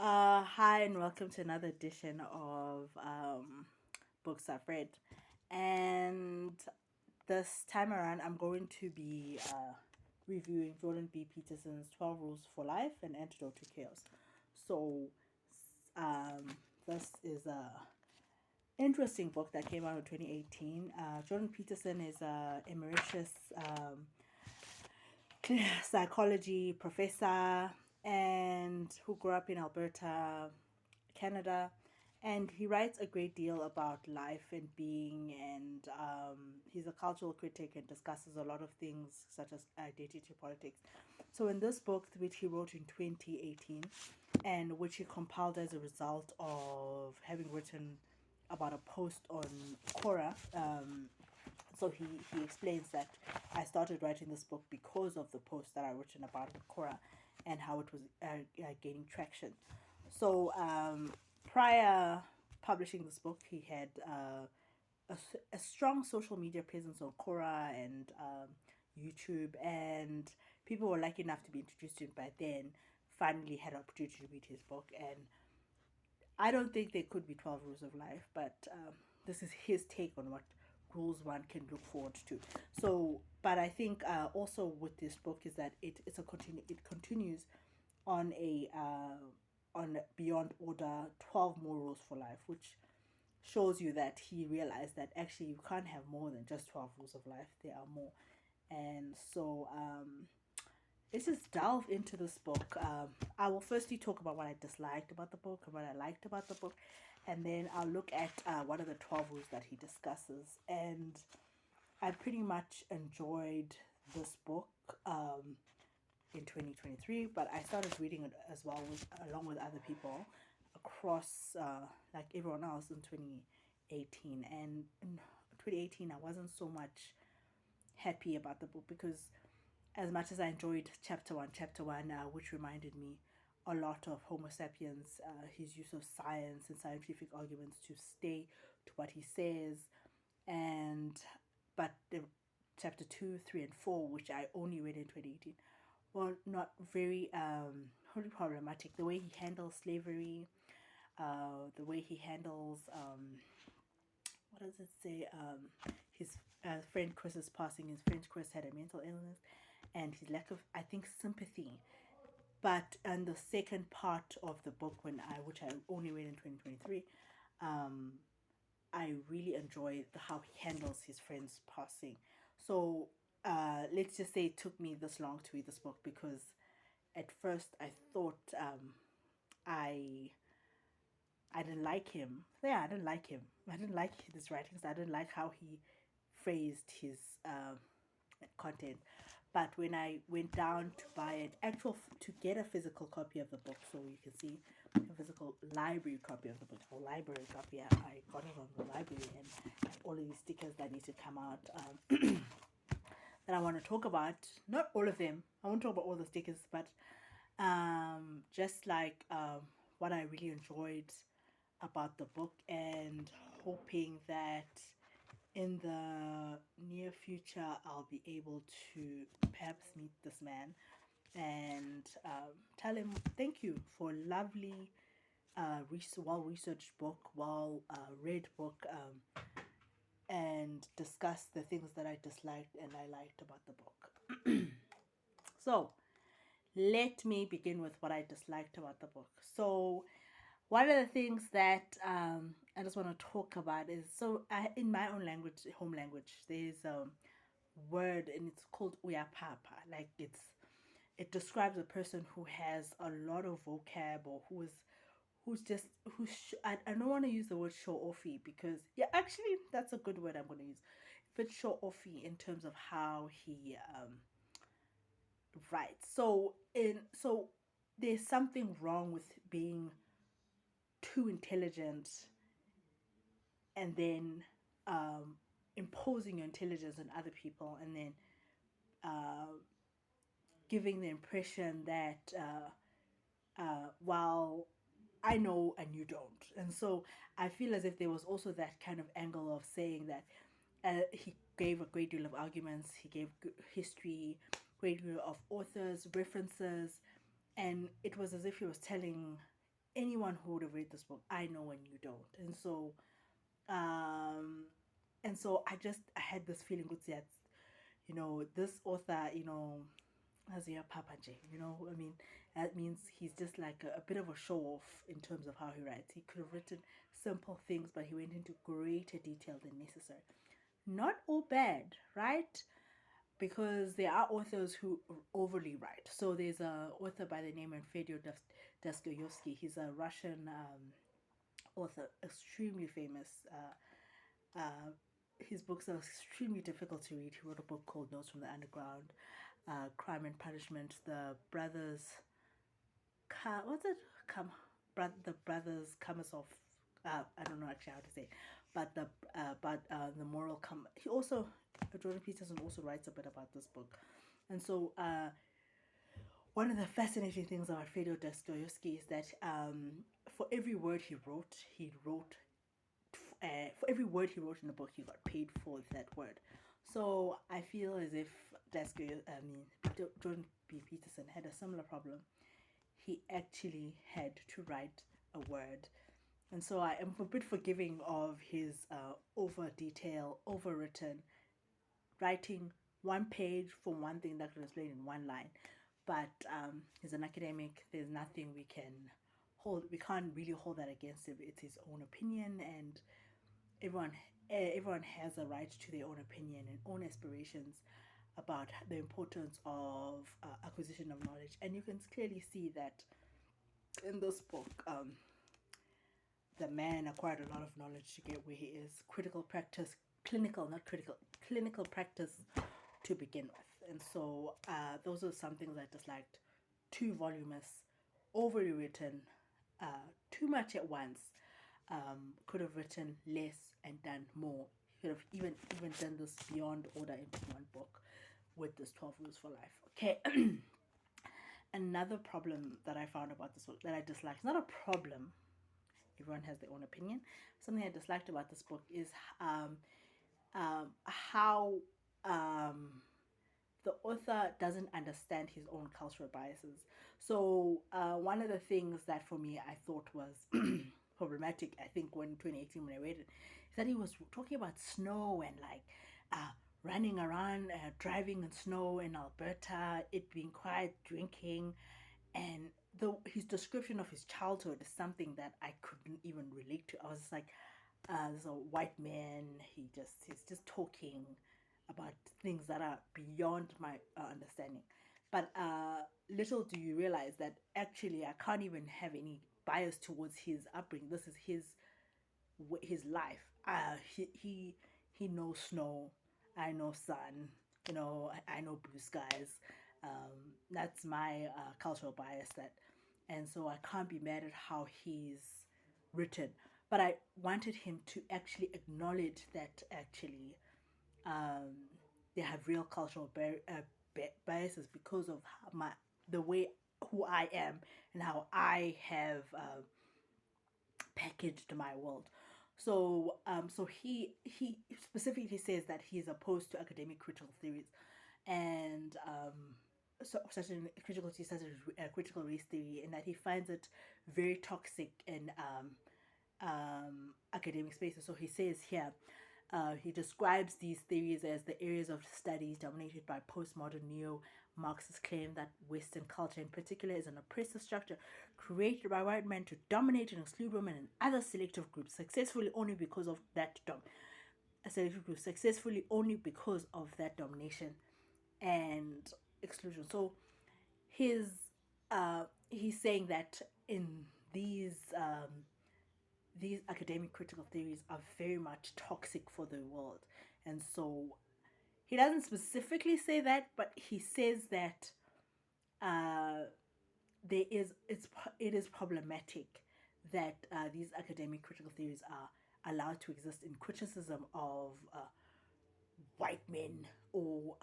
Hi and welcome to another edition of Books I've Read. And this time around, I'm going to be reviewing Jordan B. Peterson's 12 Rules for Life and Antidote to Chaos. So, this is a interesting book that came out in 2018. Jordan Peterson is a emeritus psychology professor and who grew up in Alberta, Canada, and he writes a great deal about life and being, and he's a cultural critic and discusses a lot of things such as identity politics. So in this book, which he wrote in 2018 and which he compiled as a result of having written about a post on Quora, so he explains that I started writing this book because of the post that I written about Cora and how it was gaining traction. So prior publishing this book, he had a strong social media presence on Quora and YouTube, and people were lucky enough to be introduced to him by then. Finally, had an opportunity to read his book, and I don't think there could be 12 rules of life, but this is his take on what rules one can look forward to. So, but I think also with this book is that it continues on a on Beyond Order 12 more rules for life, which shows you that he realized that actually you can't have more than just 12 rules of life. There are more. And so let's just delve into this book. I will firstly talk about what I disliked about the book and what I liked about the book, and then I'll look at what are the 12 rules that he discusses. And I pretty much enjoyed this book in 2023, but I started reading it as well along with other people across like everyone else in 2018. And in 2018, I wasn't so much happy about the book because as much as I enjoyed chapter one, which reminded me a lot of Homo sapiens, his use of science and scientific arguments to stay to what he says, and but the chapter two, three, and four, which I only read in 2018, were not very really problematic. The way he handles slavery, the way he handles what does it say? His friend Chris's passing. His friend Chris had a mental illness, and his lack of, I think, sympathy. But in the second part of the book, which I only read in 2023, I really enjoy how he handles his friend's passing. So let's just say it took me this long to read this book because at first I thought I I didn't like him. Yeah, I didn't like him. I didn't like his writings. I didn't like how he phrased his content. But when I went down to buy to get a physical copy of the book, so you can see a physical library copy of the book, or library copy, I got it from the library, and all of these stickers that need to come out that I want to talk about. Not all of them. I won't talk about all the stickers, but just like what I really enjoyed about the book, and hoping that in the near future I'll be able to perhaps meet this man and tell him thank you for a lovely well researched book, well read book, and discuss the things that I disliked and I liked about the book. So let me begin with what I disliked about the book. So one of the things that I just want to talk about is, so in my own language, home language, there's a word and it's called uyapapa. Like it describes a person who has a lot of vocab, or I don't want to use the word show offy because yeah, actually that's a good word I'm going to use, but show offy in terms of how he writes. So there's something wrong with being too intelligent and then imposing your intelligence on other people, and then giving the impression that while I know and you don't. And so I feel as if there was also that kind of angle of saying that he gave a great deal of arguments, he gave history, great deal of authors, references, and it was as if he was telling anyone who would have read this book, I know and you don't. Um, and so I had this feeling, good that, this author, as your Papa J, I mean, that means he's just like a bit of a show off in terms of how he writes. He could have written simple things, but he went into greater detail than necessary. Not all bad, right? Because there are authors who overly write. So there's a author by the name of Fyodor Dostoevsky. He's a Russian author, extremely famous. His books are extremely difficult to read. He wrote a book called Notes from the Underground, Crime and Punishment, the brothers, what's it? The brothers Kamasov. I don't know actually how to say, but the moral He also, Jordan Peterson also writes a bit about this book, and so one of the fascinating things about Fyodor Dostoevsky is that for every word he wrote, for every word he wrote in the book, he got paid for that word. So I feel as if Jordan B. Peterson had a similar problem. He actually had to write a word. And so I am a bit forgiving of his over detail, overwritten, writing one page for one thing that could explain in one line. But he's an academic. There's nothing we can hold. We can't really hold that against him. It's his own opinion, and everyone has a right to their own opinion and own aspirations about the importance of acquisition of knowledge. And you can clearly see that in this book, the man acquired a lot of knowledge to get where he is. Clinical practice to begin with. And so those are some things I disliked. Too voluminous, overly written, too much at once. Could have written less and done more. He could have even done this beyond order into one book with this 12 Rules for Life. Okay. Another problem that I found about this book that I disliked, it's not a problem, everyone has their own opinion. Something I disliked about this book is how the author doesn't understand his own cultural biases. So one of the things that for me I thought was problematic, I think when 2018 when I read it, is that he was talking about snow and like running around, driving in snow in Alberta, it being quiet, drinking, and his description of his childhood is something that I couldn't even relate to. I was just like, there's a white man. He's just talking about things that are beyond my understanding. But little do you realize that actually I can't even have any bias towards his upbringing. This is his life. He knows snow. I know sun. I know blue skies. That's my cultural bias. And so I can't be mad at how he's written. But I wanted him to actually acknowledge that actually they have real cultural biases because of the way who I am and how I have packaged my world. So he specifically says that he's opposed to academic critical theories, and such a critical race theory, and that he finds it very toxic in academic spaces. So he says here, he describes these theories as the areas of studies dominated by postmodern neo-Marxist claim that Western culture in particular is an oppressive structure created by white men to dominate and exclude women and other selective groups successfully only because of that domination and exclusion. So he's saying that in these academic critical theories are very much toxic for the world. And so he doesn't specifically say that, but he says that it is problematic that these academic critical theories are allowed to exist in criticism of white men or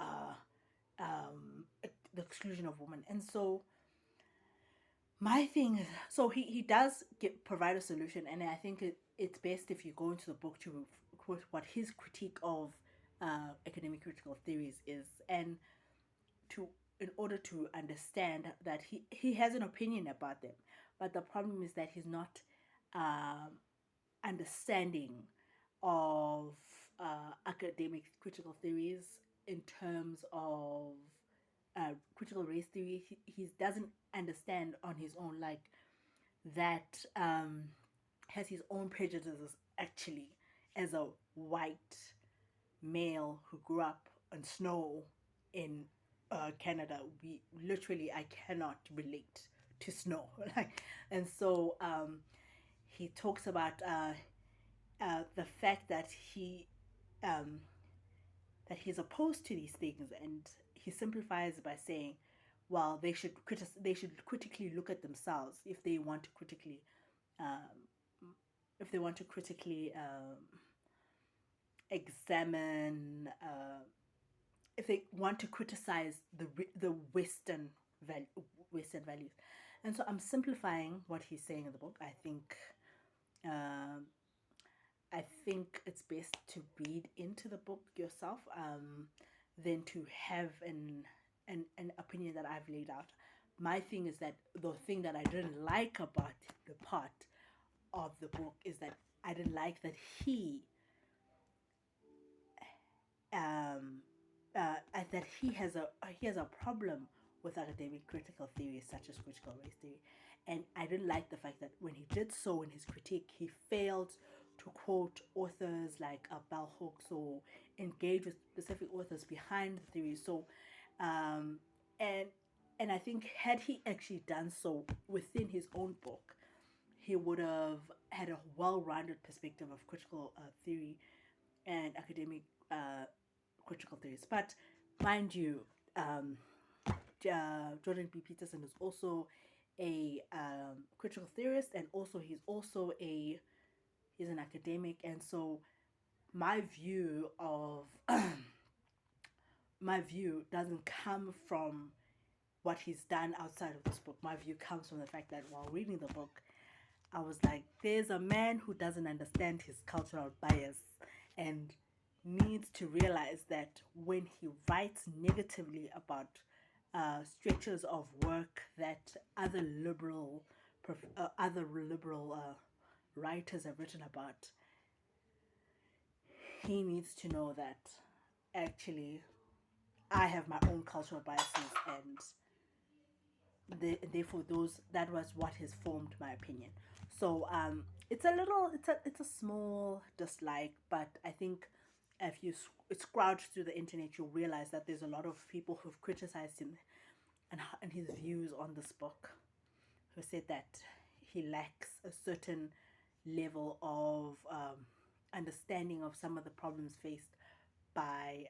the exclusion of women. And so my thing is, so he does provide a solution, and I think it's best if you go into the book to quote what his critique of academic critical theories is, and in order to understand that he has an opinion about them, but the problem is that he's not understanding of academic critical theories in terms of critical race theory. He doesn't understand on his own, like that has his own prejudices actually as a white male who grew up on snow in Canada. We literally, I cannot relate to snow. Like, and so he talks about the fact that um, he's opposed to these things, and he simplifies by saying, well, they should critically look at themselves if they want to critically examine, if they want to criticize the Western values. And so I'm simplifying what he's saying in the book. Um, I think it's best to read into the book yourself, than to have an opinion that I've laid out. My thing is that the thing that I didn't like about the part of the book is that I didn't like that um, that he has a problem with academic critical theories such as critical race theory, and I didn't like the fact that when he did so in his critique, he failed to quote authors like bell hooks or engage with specific authors behind the theory. So, um, and and I think had he actually done so within his own book, he would have had a well-rounded perspective of critical theory and academic critical theories. But mind you, Jordan B. Peterson is also a critical theorist, and also he's an academic, and so my view of my view doesn't come from what he's done outside of this book. My view comes from the fact that while reading the book, I was like, there's a man who doesn't understand his cultural bias and needs to realize that when he writes negatively about stretches of work that other liberal writers have written about, he needs to know that actually I have my own cultural biases, and therefore that was what has formed my opinion. So it's a small dislike, but I think if you scrounge through the internet, you'll realize that there's a lot of people who've criticized him and his views on this book, who said that he lacks a certain level of understanding of some of the problems faced by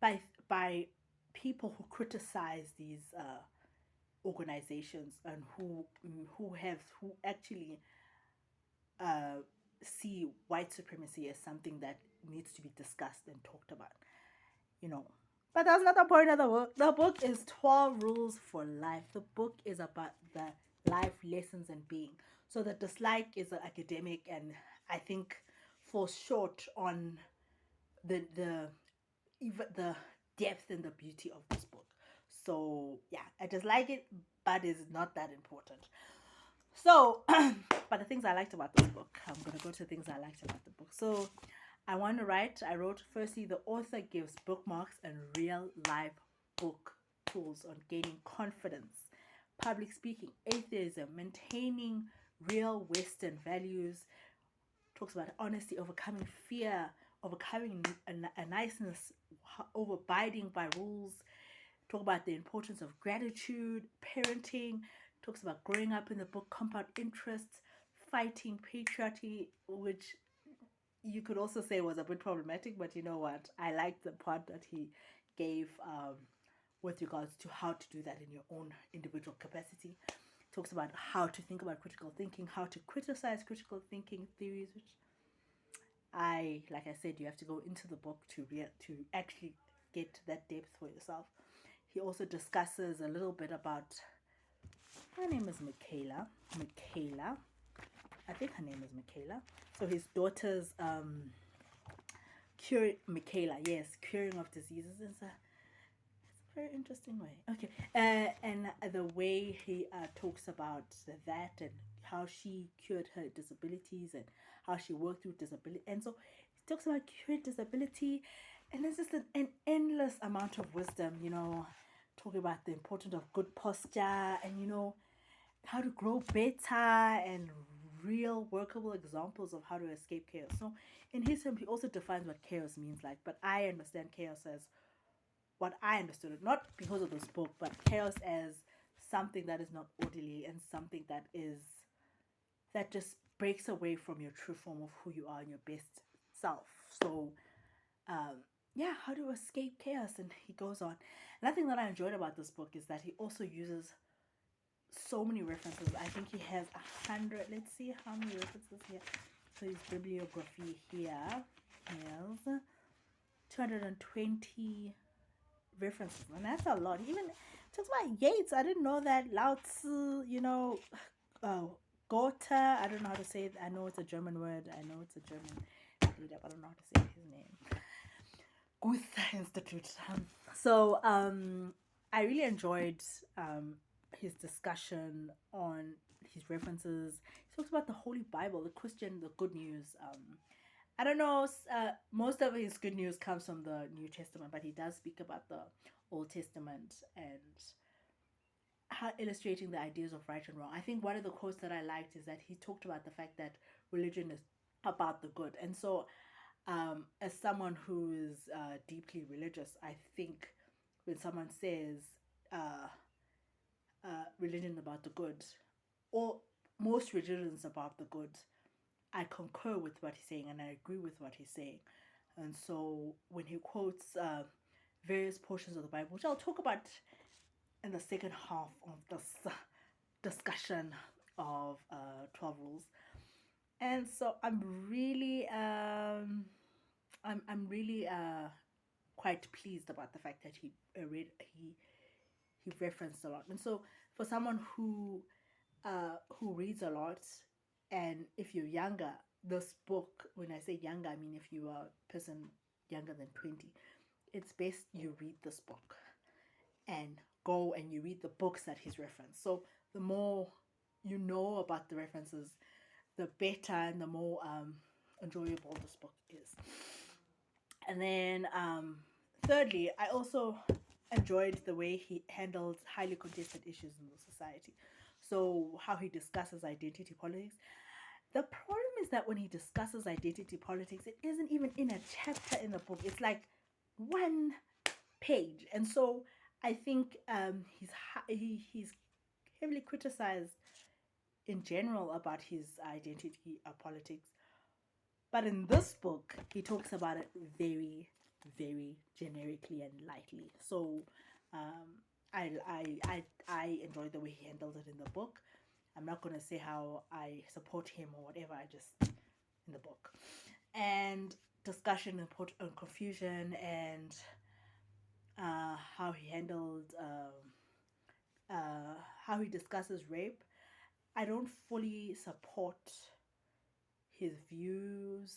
by by people who criticize these organizations, and who actually see white supremacy as something that needs to be discussed and talked about, you know. But that's not the point of the book. The book is 12 Rules for Life. The book is about the life lessons and being. So the dislike is academic, and I think falls short on the even the depth and the beauty of this book. So yeah, I just like it, but it's not that important. So, but the things I liked about this book, I'm gonna go to the things I liked about the book. So, I wrote, firstly, the author gives bookmarks and real life book tools on gaining confidence, public speaking, atheism, maintaining real Western values. Talks about honesty, overcoming fear, overcoming a niceness, over abiding by rules. Talk about the importance of gratitude, parenting. Talks about growing up in the book, compound interests, fighting patriarchy, which you could also say was a bit problematic, but you know what? I liked the part that he gave with regards to how to do that in your own individual capacity. Talks about how to think about critical thinking, how to criticize critical thinking theories, which like I said, you have to go into the book to actually get that depth for yourself. He also discusses a little bit about, her name is Michaela. I think her name is Michaela. So his daughter's curing of diseases. very interesting way. Okay, and the way he talks about that and how she cured her disabilities and how she worked through disability, and so he talks about cured disability, and there's just an endless amount of wisdom, talking about the importance of good posture and how to grow better and real workable examples of how to escape chaos. So in his term, he also defines what chaos means like, but I understand chaos as what I understood it, not because of this book, but chaos as something that is not orderly and something that just breaks away from your true form of who you are and your best self. So, yeah, how to escape chaos, and he goes on. Another thing that I enjoyed about this book is that he also uses so many references. I think he has 100. Let's see how many references here. So his bibliography here is 220 references, and that's a lot. Even talks about Yeats. I didn't know that. Lao Tzu, uh, Goethe. I don't know how to say it. I know it's a German word. I know it's a German leader, but I don't know how to say his name. Goethe Institute. So I really enjoyed his discussion on his references. He talks about the Holy Bible, the Christian, the Good News. I don't know. Most of his good news comes from the New Testament, but he does speak about the Old Testament and illustrating the ideas of right and wrong. I think one of the quotes that I liked is that he talked about the fact that religion is about the good. And so, as someone who is deeply religious, I think when someone says uh, religion about the good, or most religions about the good, I concur with what he's saying and I agree with what he's saying. And so when he quotes various portions of the Bible, which I'll talk about in the second half of this discussion of 12 rules. And so I'm really I'm really quite pleased about the fact that he referenced a lot. And so for someone who reads a lot, and if you're younger, this book, when I say younger, I mean if you are a person younger than 20, it's best you read this book and go and you read the books that he's referenced. So the more you know about the references, the better and the more enjoyable this book is. And then thirdly, I also enjoyed the way he handled highly contested issues in the society. So how he discusses identity politics. The problem is that when he discusses identity politics, it isn't even in a chapter in the book. It's like one page. And so I think he's heavily criticized in general about his identity politics. But in this book, he talks about it very, very generically and lightly. So I enjoy the way he handles it in the book. I'm not going to say how I support him or whatever, I just in the book. And discussion on confusion and how he handled, how he discusses rape. I don't fully support his views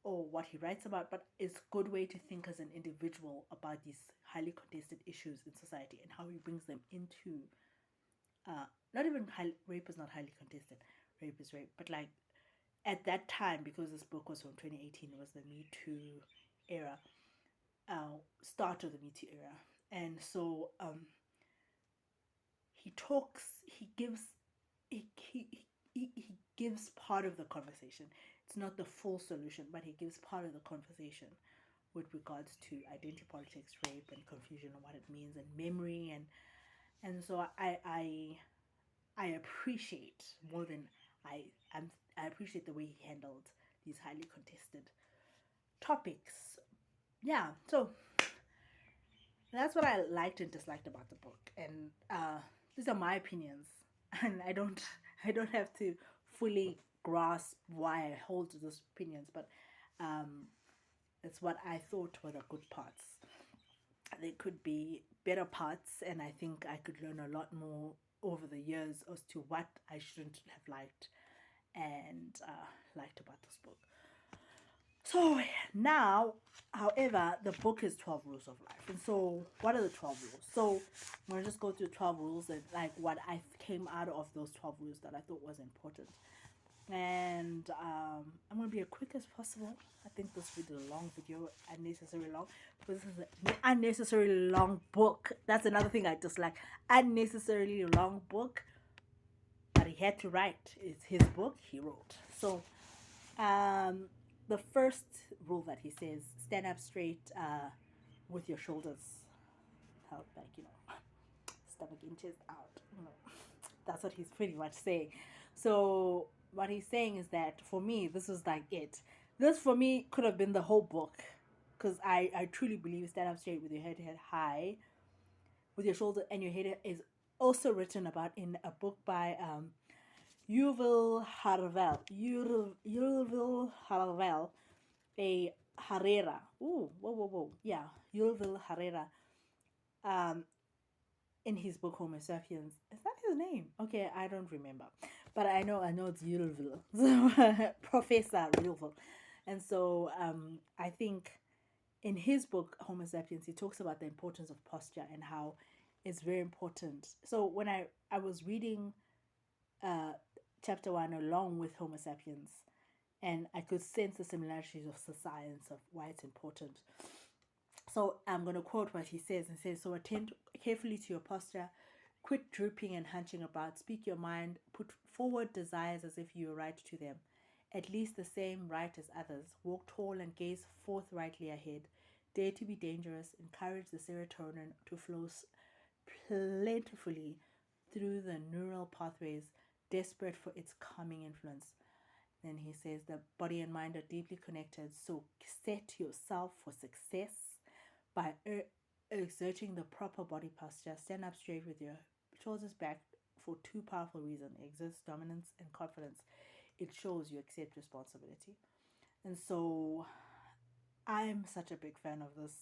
or what he writes about, but it's a good way to think as an individual about these highly contested issues in society and how he brings them into not even rape is not highly contested, rape is rape, but like at that time, because this book was from 2018, it was the Me Too era, start of the Me Too era. And so he talks, he gives he gives part of the conversation. It's not the full solution, but he gives part of the conversation with regards to identity politics, rape, and confusion, and what it means, and memory, and so I appreciate more than I appreciate the way he handled these highly contested topics. Yeah, so that's what I liked and disliked about the book, and these are my opinions, and I don't have to fully grasp why I hold to those opinions, but it's what I thought were the good parts. There could be better parts, and I think I could learn a lot more over the years as to what I shouldn't have liked and liked about this book. So now, however, the book is 12 Rules of Life. And so, what are the 12 rules? So, I'm going to just go through 12 rules and like what I came out of those 12 rules that I thought was important. And I'm going to be as quick as possible. I think this will be a long video, unnecessarily long, because this is an unnecessarily long book. That's another thing I dislike. Unnecessarily long book, but he had to write. It's his book, he wrote. So, the first rule that he says, stand up straight with your shoulders held back, stomach inches out. That's what he's pretty much saying. So what he's saying is that for me, this is like it. This for me could have been the whole book, because I truly believe stand up straight with your head high, with your shoulder and your head is also written about in a book by Yuval Harvel. Yuval Harvel, a Herrera. Ooh, whoa. Yeah, Yuval Herrera. Um, in his book Homo Sapiens. Is that his name? Okay, I don't remember, but I know it's Yuval, Professor Yuval, and so I think in his book Homo Sapiens he talks about the importance of posture and how it's very important. So when I was reading uh chapter 1 along with Homo Sapiens, and I could sense the similarities of the science of why it's important. So I'm going to quote what he says. And says, so attend carefully to your posture, quit drooping and hunching about, speak your mind, put forward desires as if you were right to them, at least the same right as others, walk tall and gaze forthrightly ahead, dare to be dangerous, encourage the serotonin to flow plentifully through the neural pathways, desperate for its calming influence. Then he says the body and mind are deeply connected, so set yourself for success by exerting the proper body posture. Stand up straight with your shoulders back for two powerful reasons. It exerts dominance and confidence. It shows you accept responsibility. And so I'm such a big fan of this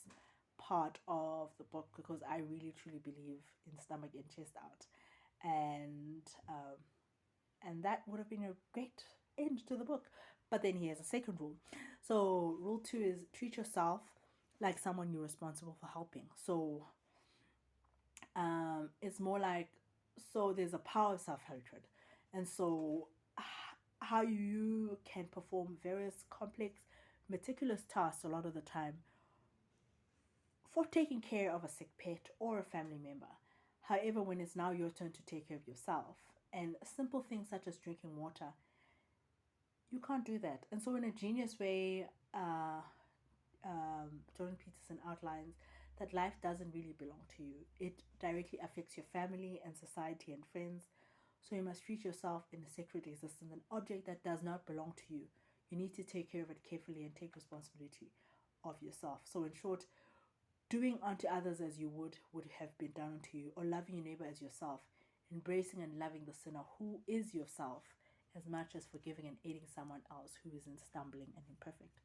part of the book because I really truly believe in stomach and chest out. And that would have been a great end to the book. But then he has a second rule. So rule 2 is treat yourself like someone you're responsible for helping. So it's more like, so there's a power of self-hatred. And so how you can perform various complex, meticulous tasks a lot of the time for taking care of a sick pet or a family member. However, when it's now your turn to take care of yourself, and simple things such as drinking water, you can't do that. And so in a genius way, Jordan Peterson outlines that life doesn't really belong to you. It directly affects your family and society and friends. So you must treat yourself in a sacred existence, an object that does not belong to you. You need to take care of it carefully and take responsibility of yourself. So in short, doing unto others as you would have been done unto you, or loving your neighbor as yourself, embracing and loving the sinner who is yourself, as much as forgiving and aiding someone else who isn't stumbling and imperfect.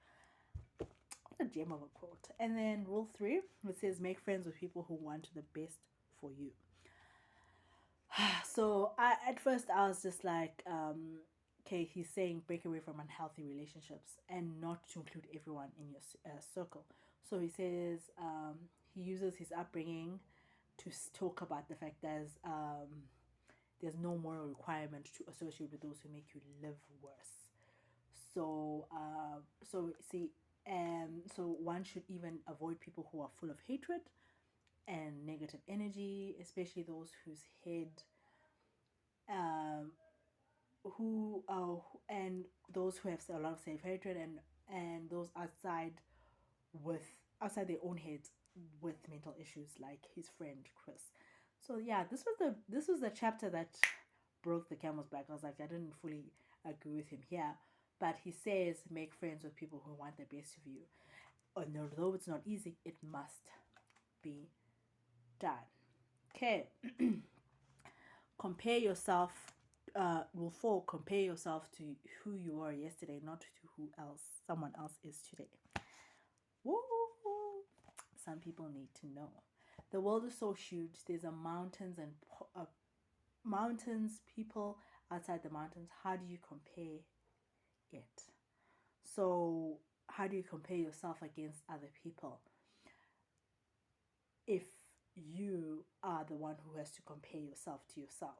What a gem of a quote. And then rule 3, it says make friends with people who want the best for you. So at first I was just like, okay, he's saying break away from unhealthy relationships and not to include everyone in your circle. So he says he uses his upbringing to talk about the fact there's no moral requirement to associate with those who make you live worse. So so one should even avoid people who are full of hatred and negative energy, especially those whose head um who and those who have a lot of self-hatred and those outside their own heads with mental issues, like his friend Chris. So yeah, this was the chapter that broke the camel's back. I was like, I didn't fully agree with him here, but he says make friends with people who want the best of you. And although it's not easy, it must be done. Okay. Compare yourself. Rule 4: compare yourself to who you were yesterday, not to who else someone else is today. Woo! Some people need to know. The world is so huge. There's a mountains and mountains, people outside the mountains. How do you compare it? So how do you compare yourself against other people if you are the one who has to compare yourself to yourself?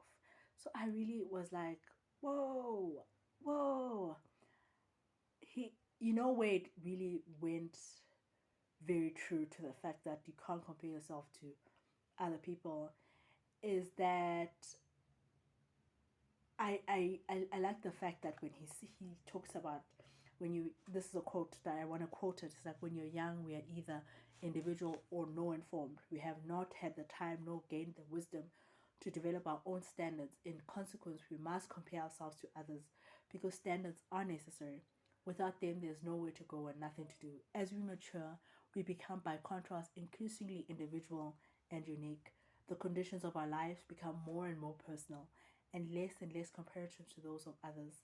So I really was like, whoa, whoa. Where it really went very true to the fact that you can't compare yourself to other people is that I like the fact that when he talks about this is a quote that I want to quote it. It's like, when you're young, we are either individual or no informed. We have not had the time nor gained the wisdom to develop our own standards. In consequence, we must compare ourselves to others because standards are necessary. Without them, there's nowhere to go and nothing to do. As we mature, we become, by contrast, increasingly individual and unique. The conditions of our lives become more and more personal and less comparative to those of others.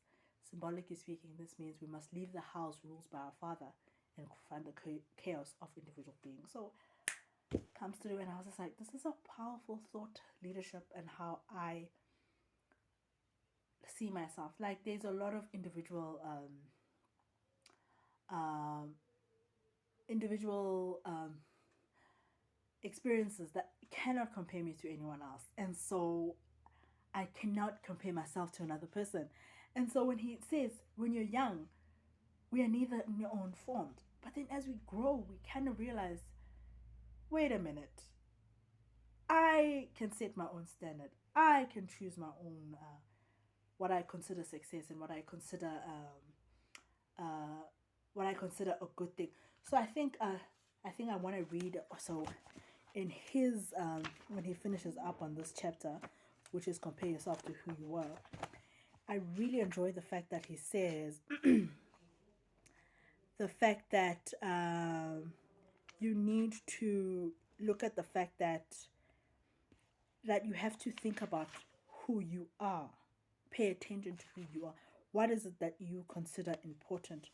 Symbolically speaking, this means we must leave the house ruled by our Father and find the chaos of individual beings. So it comes through, and I was just like, this is a powerful thought leadership and how I see myself. Like, there's a lot of individual experiences that cannot compare me to anyone else, and so I cannot compare myself to another person. And so when he says, when you're young, we are neither nor informed. But then as we grow, we kind of realize, wait a minute, I can set my own standard. I can choose my own, what I consider success and what I consider a good thing. So I think I want to read. So in his when he finishes up on this chapter, which is compare yourself to who you were, I really enjoy the fact that he says the fact that you need to look at the fact that you have to think about who you are. Pay attention to who you are. What is it that you consider important?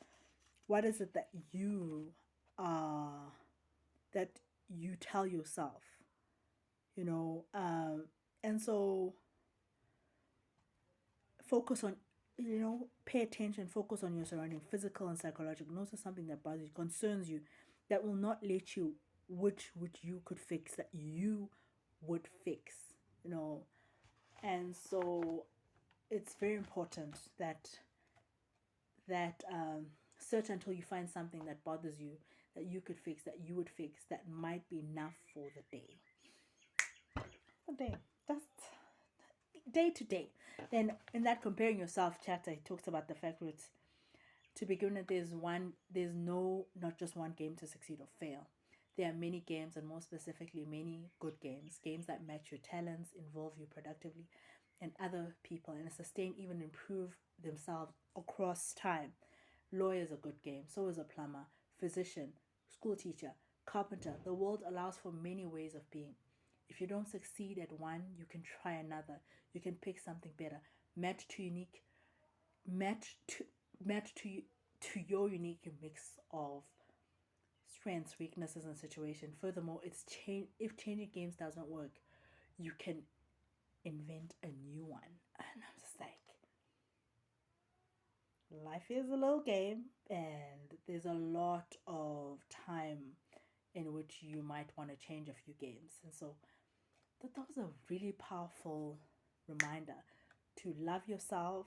What is it that you tell yourself? And so focus on, pay attention, focus on your surrounding, physical and psychological. Notice something that bothers you, concerns you, that will not let you, which you could fix, that you would fix, and so it's very important that search until you find something that bothers you, that you could fix, that you would fix, that might be enough for the day. That's day to day. Then in that comparing yourself chapter, it talks about the fact that, to begin with, there's not just one game to succeed or fail. There are many games, and more specifically, many good games that match your talents, involve you productively and other people, and sustain, even improve themselves across time. Lawyer is a good game, so is a plumber, physician, school teacher, carpenter. The world allows for many ways of being. If you don't succeed at one, you can try another. You can pick something better, match to your unique mix of strengths, weaknesses, and situation. Furthermore, if changing games does not work, you can invent a new one. And I'm just like, life is a little game, and there's a lot of time in which you might want to change a few games. And so that was a really powerful reminder to love yourself,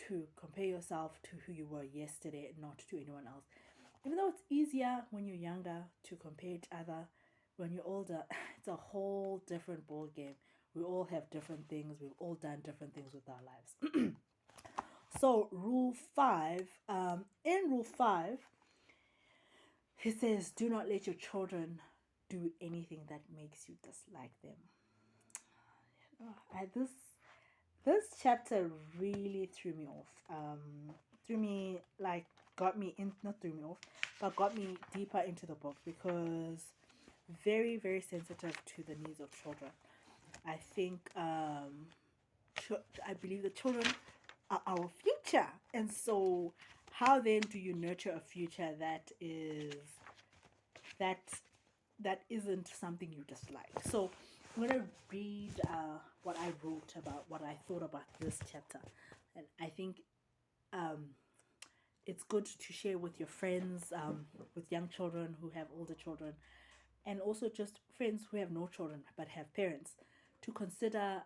to compare yourself to who you were yesterday, not to anyone else. Even though it's easier when you're younger to compare each other, when you're older, it's a whole different ball game. We all have different things. We've all done different things with our lives. So rule 5, in rule 5, he says, do not let your children do anything that makes you dislike them. This chapter really threw me off. Got me in, not threw me off, but got me deeper into the book, because very, very sensitive to the needs of children. I think, I believe the children are our future. And so how then do you nurture a future that isn't something you dislike? So I'm going to read what I wrote about what I thought about this chapter. And I think It's good to share with your friends, with young children who have older children, and also just friends who have no children but have parents, to consider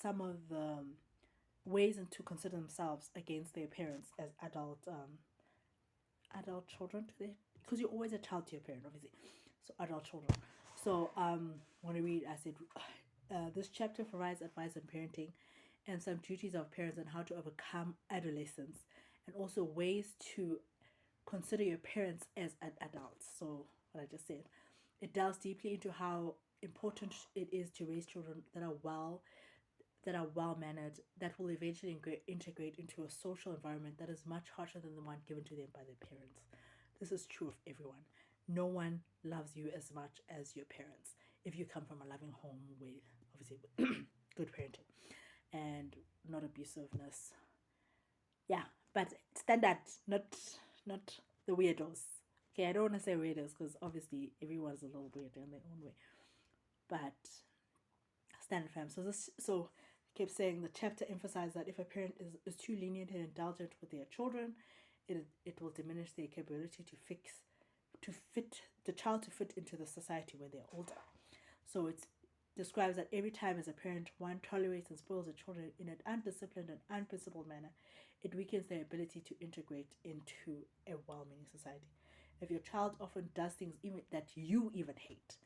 some of the ways and to consider themselves against their parents as adult children to their, because you're always a child to your parent, obviously. So adult children. So when I read, I said this chapter provides advice on parenting and some duties of parents on how to overcome adolescence, and also ways to consider your parents as an adult. So what I just said, it delves deeply into how important it is to raise children that are well mannered, that will eventually integrate into a social environment that is much harsher than the one given to them by their parents. This is true of everyone. No one loves you as much as your parents if you come from a loving home with, obviously, good parenting and not abusiveness. Yeah, but standard, not the weirdos. Okay, I don't want to say weirdos because obviously everyone's a little weird in their own way, but standard fam. So kept saying the chapter emphasized that if a parent is too lenient and indulgent with their children, it will diminish their capability to fit the child to fit into the society when they're older. So it describes that every time as a parent one tolerates and spoils the children in an undisciplined and unprincipled manner, it weakens their ability to integrate into a well-meaning society. If your child often does things even that you even hate,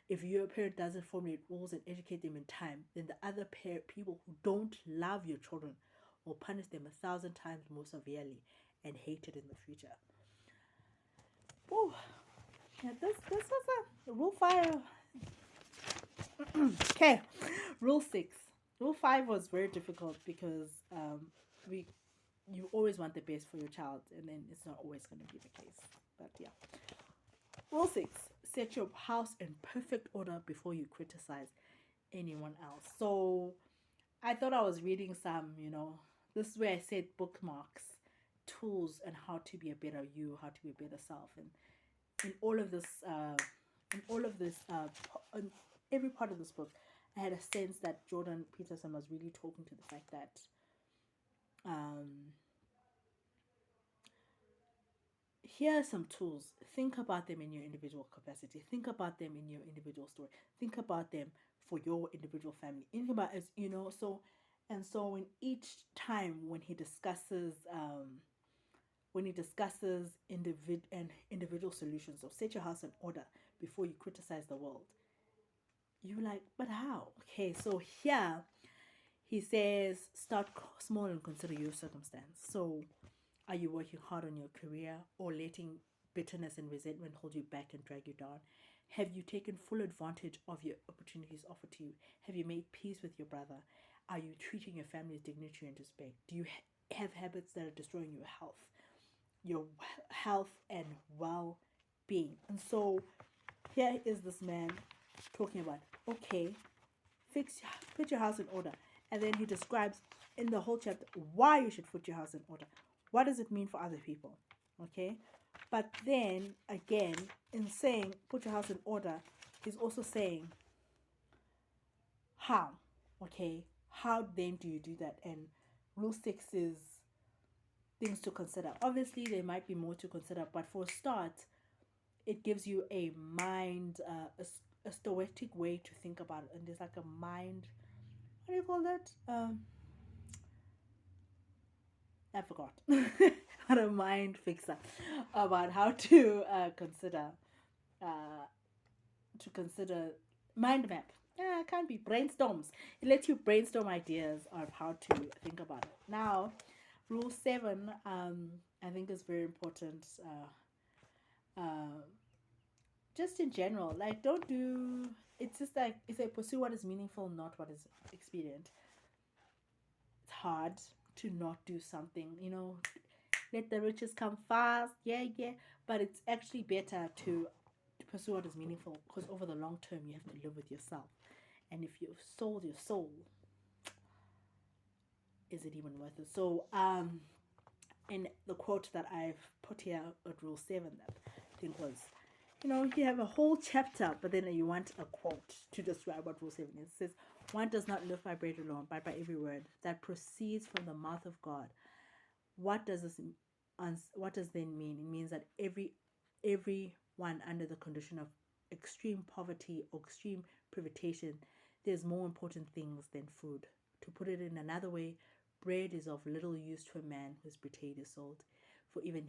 if your parent doesn't formulate rules and educate them in time, then the other people who don't love your children will punish them 1,000 times more severely and hate it in the future. Oh, yeah, this was a rule 5. Okay, rule 6. Rule 5 was very difficult because we you always want the best for your child, and then it's not always going to be the case. But yeah, rule 6: set your house in perfect order before you criticize anyone else. So I thought I was reading some, this is where I said bookmarks, tools, and how to be a better you, how to be a better self, and in all of this, in every part of this book, I had a sense that Jordan Peterson was really talking to the fact that here are some tools. Think about them in your individual capacity. Think about them in your individual story. Think about them for your individual family. Think about as so in each time when he discusses individual solutions, so set your house in order before you criticize the world. You're like, but how? Okay, so here he says start small and consider your circumstance. So are you working hard on your career or letting bitterness and resentment hold you back and drag you down? Have you taken full advantage of your opportunities offered to you? Have you made peace with your brother? Are you treating your family with dignity and respect? Do you have habits that are destroying your health and well-being? And so here is this man talking about, okay, put your house in order. And then he describes in the whole chapter why you should put your house in order. What does it mean for other people? Okay? But then, again, in saying put your house in order, he's also saying how. Okay? How then do you do that? And rule 6 is things to consider. Obviously, there might be more to consider, but for a start, it gives you a mind, a stoic way to think about it. And there's like a mind, what do you call that? I forgot. What a mind fixer about how to consider mind map. Yeah, it can't be brainstorms. It lets you brainstorm ideas of how to think about it. Now, rule 7, I think is very important. Just in general, like don't do. It's just like it's a pursue what is meaningful, not what is expedient. It's hard to not do something, let the riches come fast, yeah, but it's actually better to pursue what is meaningful, because over the long term you have to live with yourself, and if you've sold your soul, is it even worth it? So in the quote that I've put here at rule 7, that I think was, you have a whole chapter, but then you want a quote to describe what rule 7 is. It says, one does not live by bread alone, but by every word that proceeds from the mouth of God. What does this what does then mean? It means that everyone under the condition of extreme poverty or extreme privation, there's more important things than food. To put it in another way, bread is of little use to a man who has betrayed his soul, for even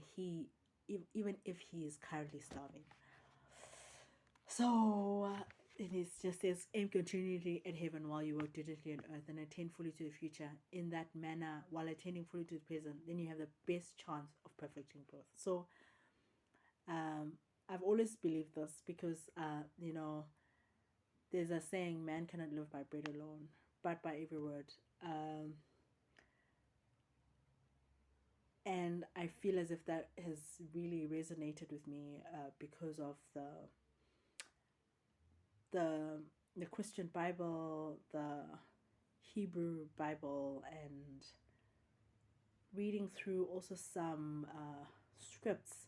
if he is currently starving. So it is just says, aim continually at heaven while you work diligently on earth, and attend fully to the future in that manner while attending fully to the present. Then you have the best chance of perfecting both. So I've always believed this because there's a saying, man cannot live by bread alone, but by every word. And I feel as if that has really resonated with me because of the Christian Bible, the Hebrew Bible, and reading through also some scripts,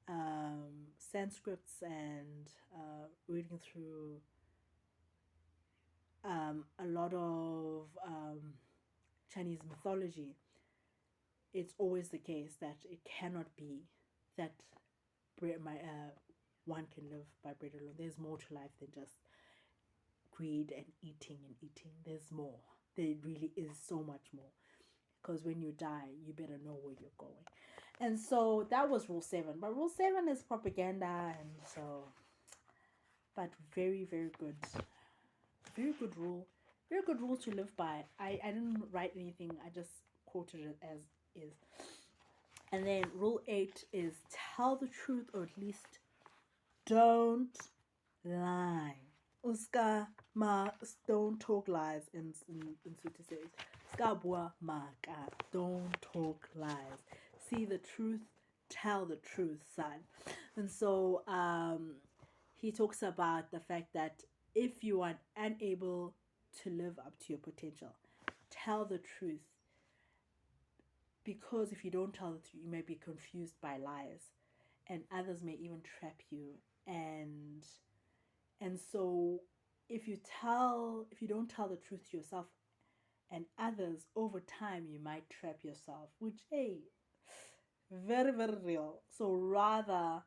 Sanskrits, and reading through a lot of Chinese mythology. It's always the case that it cannot be that one can live by bread alone. There's more to life than just greed and eating and eating. There's more. There really is so much more. Because when you die, you better know where you're going. And so that was rule 7. But rule 7 is propaganda, and so, but very, very good. Very good rule. Very good rule to live by. I didn't write anything. I just quoted it as is. And then rule 8 is tell the truth, or at least don't lie. Uska ma, don't talk lies in Sotho says. Ska bua maka, don't talk lies. See the truth, tell the truth, son. And so he talks about the fact that if you are unable to live up to your potential, tell the truth. Because if you don't tell the truth, you may be confused by lies, and others may even trap you. And so if you don't tell the truth to yourself and others, over time you might trap yourself, which, hey, very, very real. So rather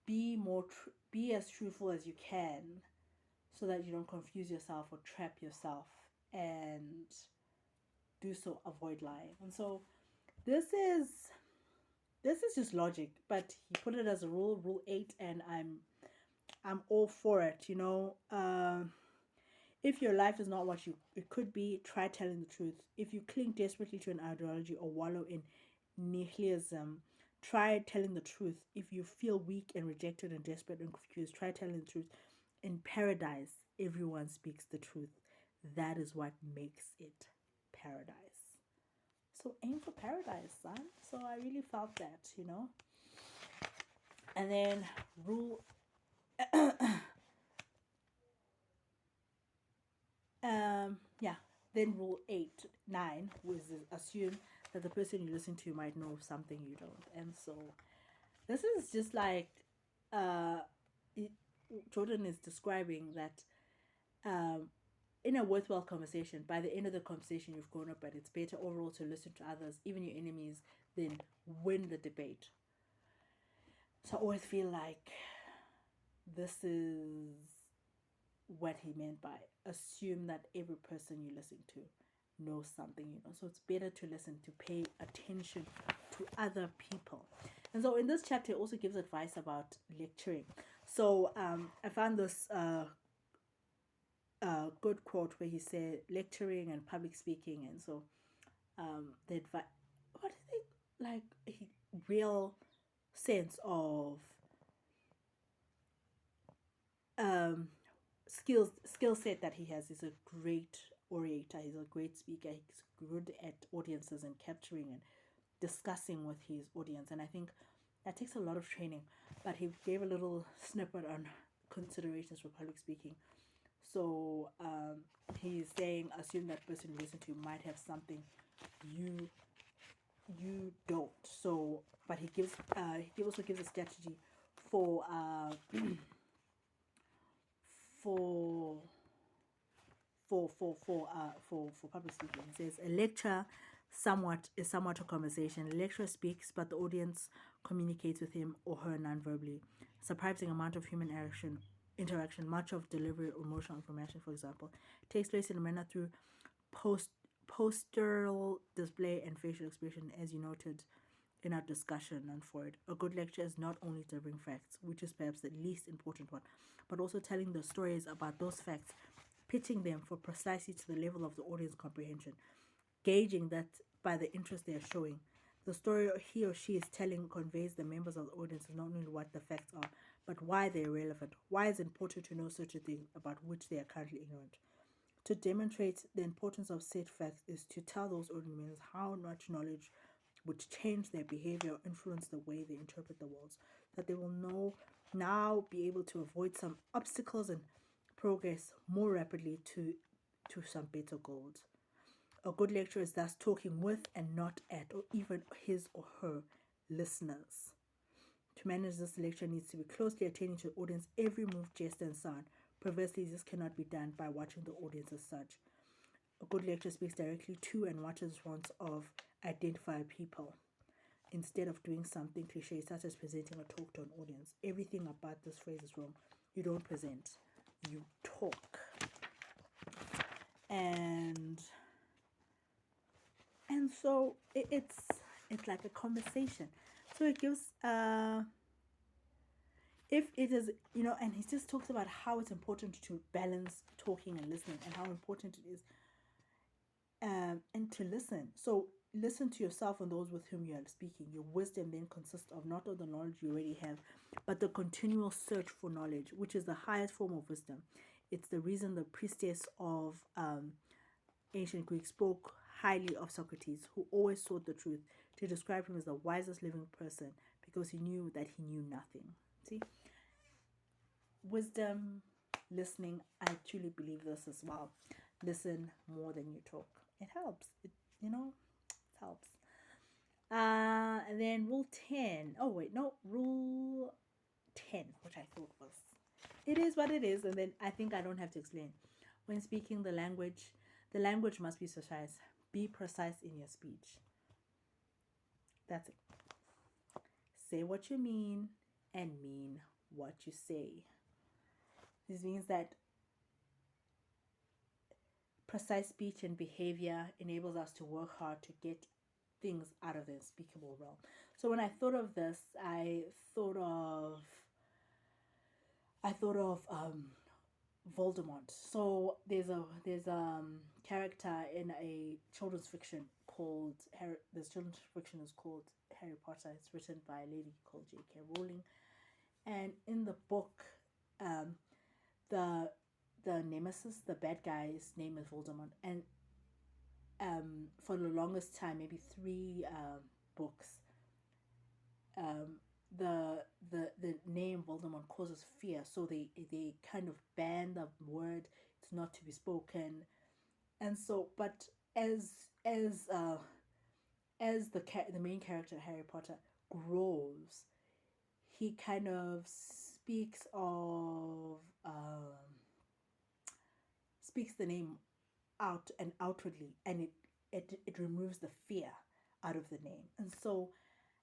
be as truthful as you can, so that you don't confuse yourself or trap yourself, and do so, avoid lying. And so this is just logic, but he put it as a rule 8, and I'm all for it. If your life is not what it could be, try telling the truth. If you cling desperately to an ideology or wallow in nihilism, try telling the truth. If you feel weak and rejected and desperate and confused, try telling the truth. In paradise, everyone speaks the truth. That is what makes it paradise. So aim for paradise, son. So I really felt that, And then rule then rule 9 was assume that the person you listen to might know something you don't. And so this is just like Jordan is describing that in a worthwhile conversation, by the end of the conversation you've grown up, but it's better overall to listen to others, even your enemies, than win the debate. So I always feel like this is what he meant by assume that every person you listen to knows something you know. So it's better to listen, to pay attention to other people. And so in this chapter it also gives advice about lecturing. So I found this good quote where he said lecturing and public speaking, and so the advice, what is it, like real sense of skill set that he has. He's a great orator, he's a great speaker, he's good at audiences and capturing and discussing with his audience, and I think that takes a lot of training. But he gave a little snippet on considerations for public speaking. So he's saying assume that person you listen to might have something you don't. So but he also gives a strategy for for public speaking. He says a lecture somewhat a conversation. The lecturer speaks, but the audience communicates with him or her non-verbally. Surprising amount of human interaction, much of delivery or emotional information, for example, takes place in a manner through post postural display and facial expression, as you noted in our discussion on Freud. A good lecture is not only delivering facts, which is perhaps the least important one, but also telling the stories about those facts, pitching them for precisely to the level of the audience comprehension, gauging that by the interest they are showing. The story he or she is telling conveys the members of the audience not only what the facts are, but why they are relevant, why it's important to know such a thing about which they are currently ignorant. To demonstrate the importance of said facts is to tell those audience members how much knowledge would change their behavior or influence the way they interpret the world, that they will now be able to avoid some obstacles and progress more rapidly to some better goals. A good lecturer is thus talking with and not at, or even his or her listeners. To manage this, the lecturer needs to be closely attending to the audience, every move, gesture, and sound. Perversely, this cannot be done by watching the audience as such. A good lecturer speaks directly to and watches the response of identified people, instead of doing something cliche such as presenting a talk to an audience. Everything about this phrase is wrong. You don't present, you talk. And so it's like a conversation. So it gives if it is, and he just talks about how it's important to balance talking and listening, and how important it is and to listen. So listen to yourself and those with whom you are speaking. Your wisdom then consists of not of the knowledge you already have, but the continual search for knowledge, which is the highest form of wisdom. It's the reason the priestess of ancient Greek spoke highly of Socrates, who always sought the truth, to describe him as the wisest living person, because he knew that he knew nothing. See? Wisdom, listening, I truly believe this as well. Listen more than you talk. It helps. It helps. And then rule 10. Oh, wait, no, rule 10, which I thought was, it is what it is. And then I think I don't have to explain. When speaking the language must be precise. Be precise in your speech. That's it. Say what you mean and mean what you say. This means that precise speech and behavior enables us to work hard to get things out of the unspeakable realm. So when I thought of this, I thought of Voldemort. So there's a character in a children's fiction called Harry. This children's fiction is called Harry Potter. It's written by a lady called J.K. Rowling, and in the book, the nemesis, the bad guy's name is Voldemort, and for the longest time, maybe 3 books, the name Voldemort causes fear, so they kind of ban the word. It's not to be spoken, and so but as the main character Harry Potter grows, he kind of speaks the name out and outwardly, and it removes the fear out of the name. And so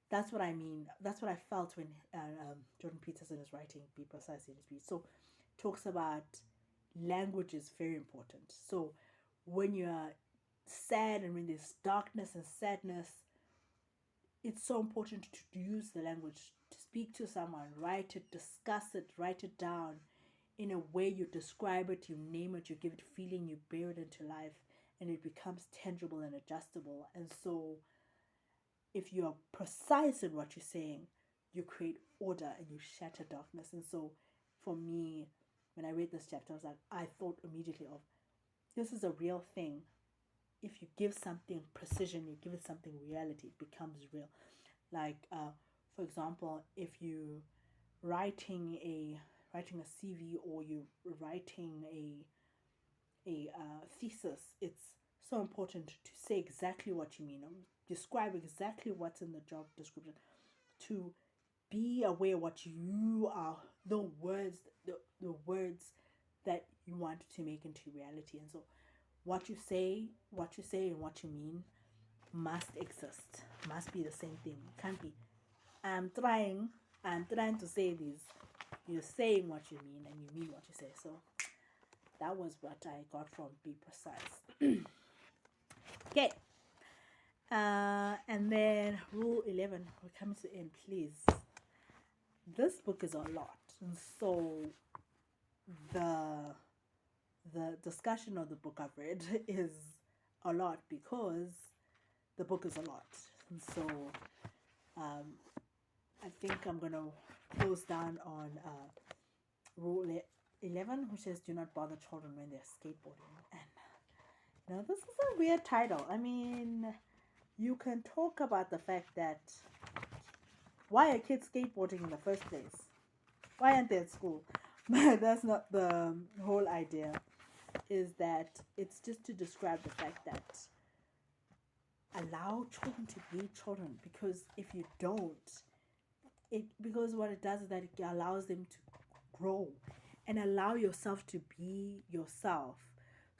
that's what I mean. That's what I felt when Jordan Peterson is writing Be Precise in His Speech. So talks about language is very important. So when you're sad and when there's darkness and sadness, it's so important to use the language, to speak to someone, write it, discuss it, write it down in a way you describe it, you name it, you give it feeling, you bear it into life, and it becomes tangible and adjustable. And so if you are precise in what you're saying, you create order and you shatter darkness. And so for me, when I read this chapter, I thought immediately of, this is a real thing. If you give something precision, you give it something reality, it becomes real. Like, for example, if you writing a CV, or you writing a thesis, it's so important to say exactly what you mean, describe exactly what's in the job description, to be aware what you are, the words that you want to make into reality. And so what you say and what you mean must exist, must be the same thing. It can't be. I'm trying to say this. You're saying what you mean and you mean what you say. So that was what I got from Be Precise. Okay. And then rule 11. We're coming to the end, please. This book is a lot. And so the discussion of the book I've read is a lot because the book is a lot. And so I think I'm going to close down on rule 11, which says do not bother children when they're skateboarding. And this is a weird title. I mean, you can talk about the fact that why are kids skateboarding in the first place? Why aren't they at school? But that's not the whole idea. Is that it's just to describe the fact that allow children to be children, because if you don't, because what it does is that it allows them to grow and allow yourself to be yourself.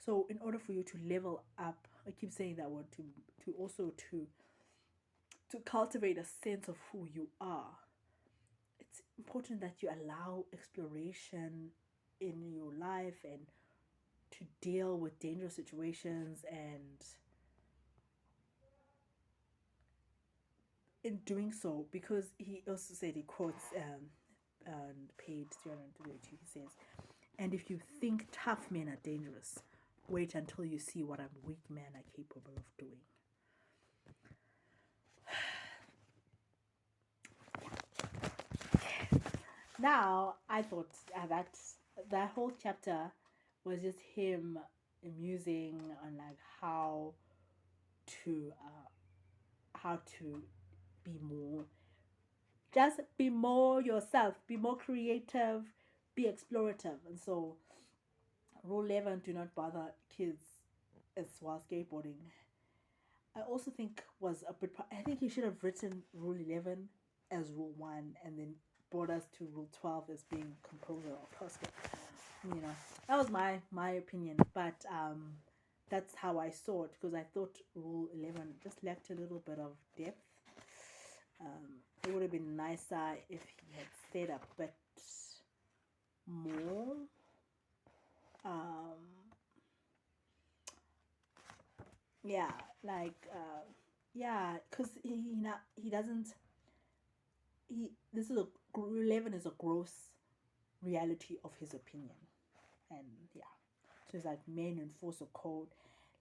So in order for you to level up, I keep saying that word, to cultivate a sense of who you are, it's important that you allow exploration in your life and to deal with dangerous situations. And in doing so, because he also said, he quotes on page 332, he says, and if you think tough men are dangerous, wait until you see what a weak men are capable of doing. Now, I thought that whole chapter was just him musing on like how to be more, just be more yourself, be more creative, be explorative. And so rule 11, do not bother kids as while skateboarding, I also think was a bit, I think he should have written rule 11 as rule 1 and then brought us to rule 12 as being composer or person. That was my opinion, but that's how I saw it, because I thought rule 11 just lacked a little bit of depth. It would have been nicer if he had stayed a bit more. Because he doesn't. This is 11 is a gross reality of his opinion, and so it's like men enforce a code.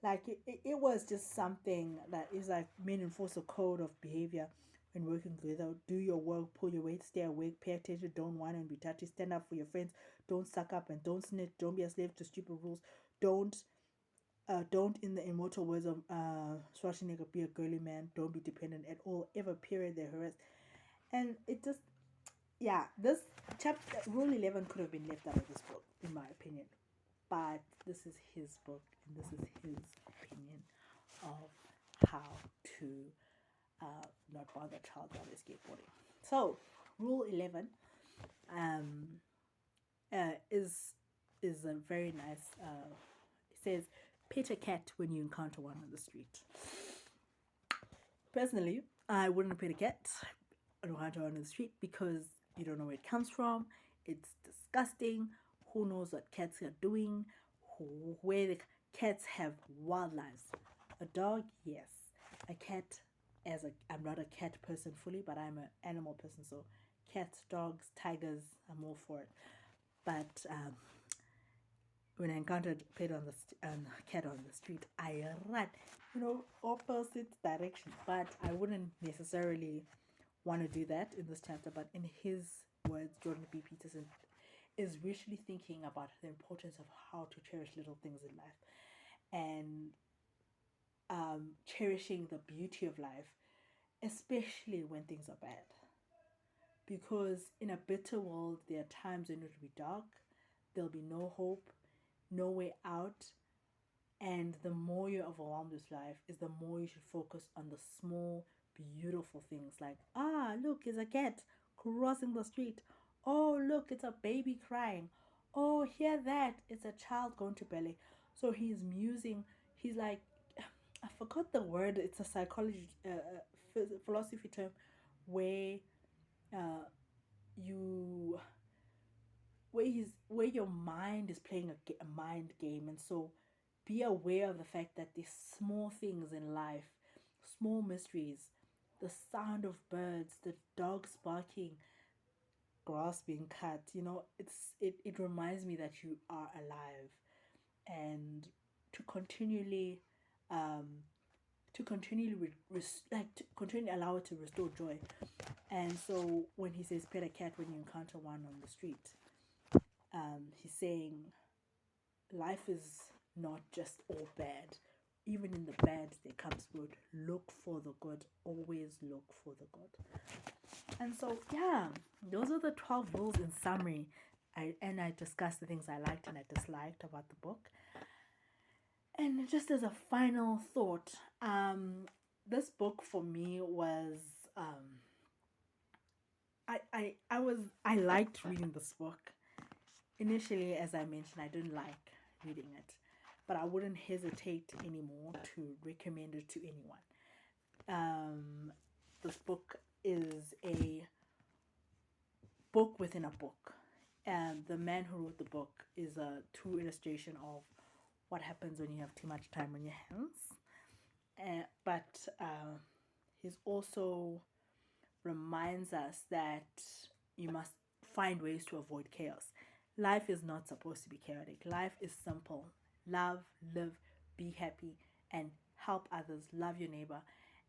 Like it was just something that is like men enforce a code of behavior when working together. Do your work, pull your weight, stay awake, pay attention, don't whine and be touchy, stand up for your friends, don't suck up and don't snitch, don't be a slave to stupid rules, don't, in the immortal words of Schwarzenegger, be a girly man, don't be dependent at all, ever, period, they're harassed. And it just, this chapter, rule 11 could have been left out of this book, in my opinion. But this is his book, and this is his opinion of how to not bother a child while they're skateboarding. So, rule 11 is a very nice, it says, pet a cat when you encounter one on the street. Personally, I wouldn't pet a cat around on the street because you don't know where it comes from. It's disgusting. Who knows what cats are doing? Where the cats have wild lives. A dog, yes. A cat, I'm not a cat person fully, but I'm an animal person. So cats, dogs, tigers, I'm all for it. But when I encountered a cat on the street, I ran, opposite direction. But I wouldn't necessarily want to do that in this chapter. But in his words, Jordan B. Peterson is really thinking about the importance of how to cherish little things in life and cherishing the beauty of life, especially when things are bad. Because in a bitter world, there are times when it will be dark, there'll be no hope, no way out. And the more you're overwhelmed with life, is the more you should focus on the small, beautiful things like, look, it's a cat crossing the street. Oh, look, it's a baby crying. Oh, hear that, it's a child going to ballet. So he's musing. He's like, I forgot the word. It's a psychology, philosophy term, where uh, you where your mind is playing a mind game, and so be aware of the fact that these small things in life, small mysteries, the sound of birds, the dogs barking, grass being cut, it reminds me that you are alive, and to continually um to continually allow it to restore joy. And so when he says pet a cat when you encounter one on the street, he's saying life is not just all bad. Even in the bad, there comes good. Look for the good. Always look for the good. And so, yeah, those are the 12 rules in summary. I discussed the things I liked and I disliked about the book. And just as a final thought, this book for me was I liked reading this book. Initially, as I mentioned, I didn't like reading it, but I wouldn't hesitate anymore to recommend it to anyone. This book is a book within a book, and the man who wrote the book is a true illustration of what happens when you have too much time on your hands. But he's also reminds us that you must find ways to avoid chaos. Life is not supposed to be chaotic. Life is simple. Love, live, be happy, and help others. Love your neighbor.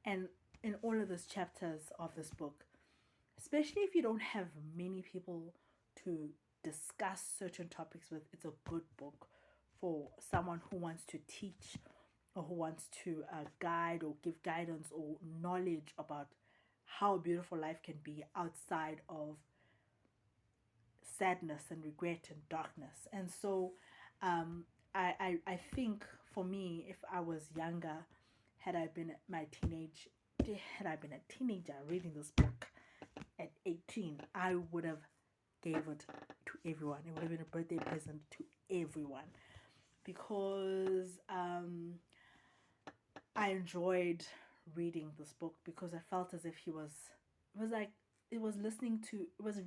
And in all of those chapters of this book, especially if you don't have many people to discuss certain topics with, it's a good book for someone who wants to teach or who wants to guide or give guidance or knowledge about how beautiful life can be outside of sadness and regret and darkness. And so I think for me, if I was younger, had I been had I been a teenager reading this book at 18, I would have gave it to everyone. It would have been a birthday present to everyone because I enjoyed reading this book because I felt as if it was like it was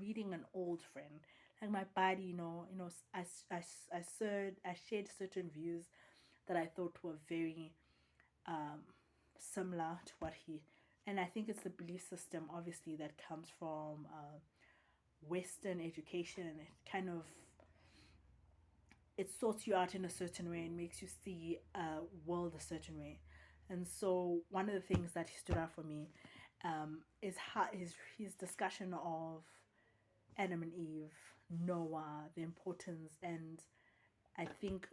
reading an old friend. Like my body, I shared certain views that I thought were very um, similar to what and I think it's the belief system, obviously, that comes from Western education. It kind of it sorts you out in a certain way and makes you see a world a certain way. And so one of the things that stood out for me is his discussion of Adam and Eve, Noah, the importance, and I think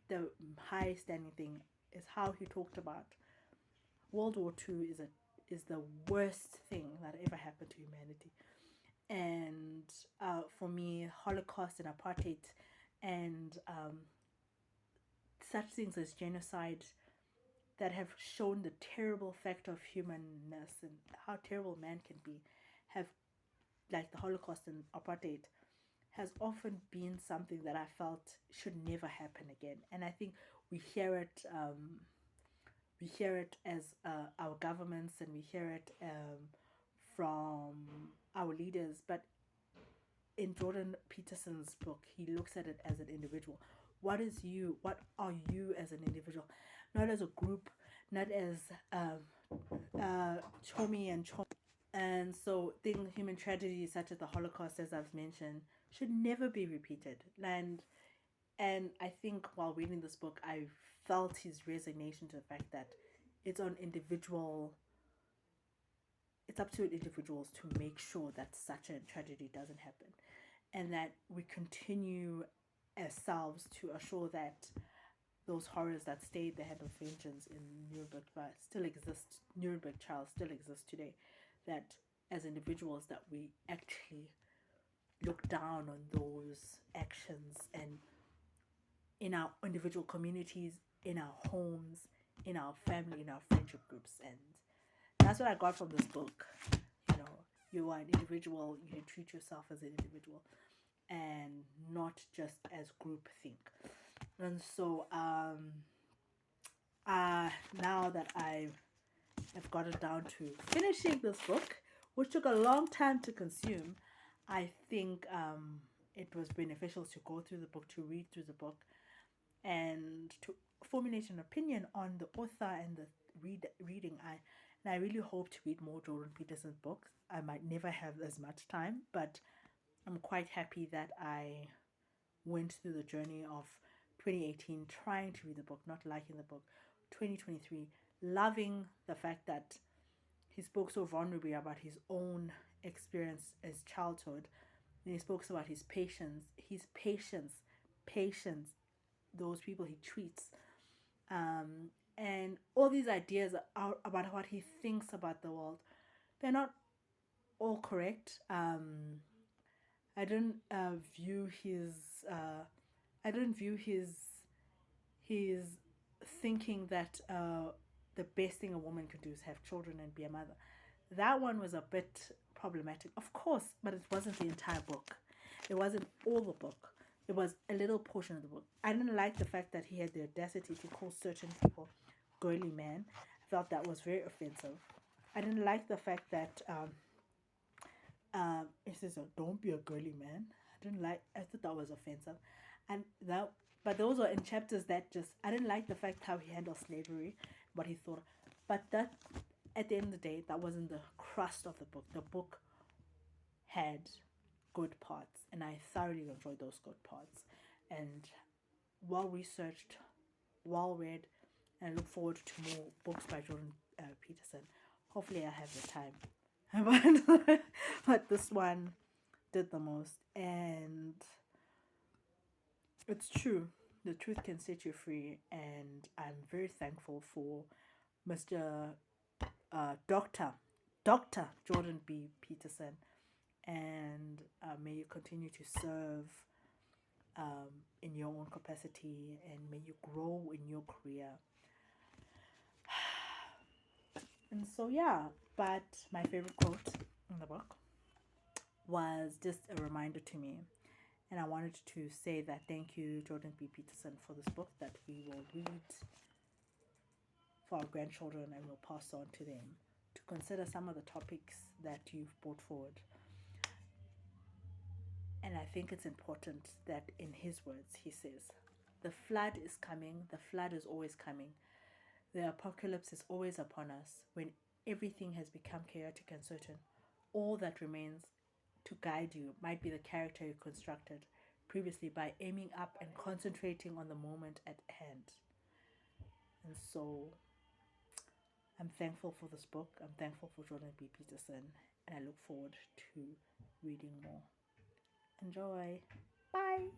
the high standing thing is how he talked about World War II is the worst thing that ever happened to humanity. And for me, Holocaust and apartheid and such things as genocide that have shown the terrible effect of humanness and how terrible man can be, have, like the Holocaust and apartheid, has often been something that I felt should never happen again. And I think we hear it as our governments, and we hear it from our leaders. But in Jordan Peterson's book, he looks at it as an individual. What is you? What are you as an individual? Not as a group, not as Chomi and Chomi. And so, human tragedies such as the Holocaust, as I've mentioned, should never be repeated. And I think while reading this book, I felt his resignation to the fact that it's on individual. It's up to individuals to make sure that such a tragedy doesn't happen, and that we continue ourselves to assure that those horrors that stayed the hand of vengeance in Nuremberg still exist. Nuremberg trials still exist today. That as individuals, that we actually look down on those actions, and in our individual communities, in our homes, in our family, in our friendship groups. And that's what I got from this book. You are an individual. You treat yourself as an individual and not just as group think. And so now that I have gotten down to finishing this book, which took a long time to consume, I think it was beneficial to go through the book, to read through the book, and to formulate an opinion on the author and the reading. I really hope to read more Jordan Peterson's books. I might never have as much time, but I'm quite happy that I went through the journey of 2018 trying to read the book, not liking the book. 2023 loving the fact that he spoke so vulnerably about his own experience as childhood. And he spoke about his patience, those people he treats, and all these ideas about what he thinks about the world. They're not all correct. I don't view his I don't view his thinking that the best thing a woman could do is have children and be a mother. That one was a bit problematic, of course, but it wasn't the entire book. It wasn't all the book. It was a little portion of the book. I didn't like the fact that he had the audacity to call certain people girly man. I felt that was very offensive. I didn't like the fact that he says, oh, "Don't be a girly man." I thought that was offensive, and that. But those were in chapters that just I didn't like the fact how he handled slavery, what he thought. But that, at the end of the day, that wasn't the crust of the book. The book had good parts, and I thoroughly enjoyed those good parts, and well researched, well read, and I look forward to more books by Jordan Peterson. Hopefully, I have the time, but this one did the most, and it's true. The truth can set you free, and I'm very thankful for Mr. Doctor Jordan B. Peterson, and may you continue to serve in your own capacity, and may you grow in your career. And so, yeah, but my favorite quote in the book was just a reminder to me. And I wanted to say that thank you, Jordan B. Peterson, for this book that we will read for our grandchildren and will pass on to them to consider some of the topics that you've brought forward. And I think it's important that in his words, he says, the flood is coming. The flood is always coming. The apocalypse is always upon us. When everything has become chaotic and certain, all that remains to guide you might be the character you constructed previously by aiming up and concentrating on the moment at hand. And so I'm thankful for this book. I'm thankful for Jordan B. Peterson, and I look forward to reading more. Enjoy. Bye.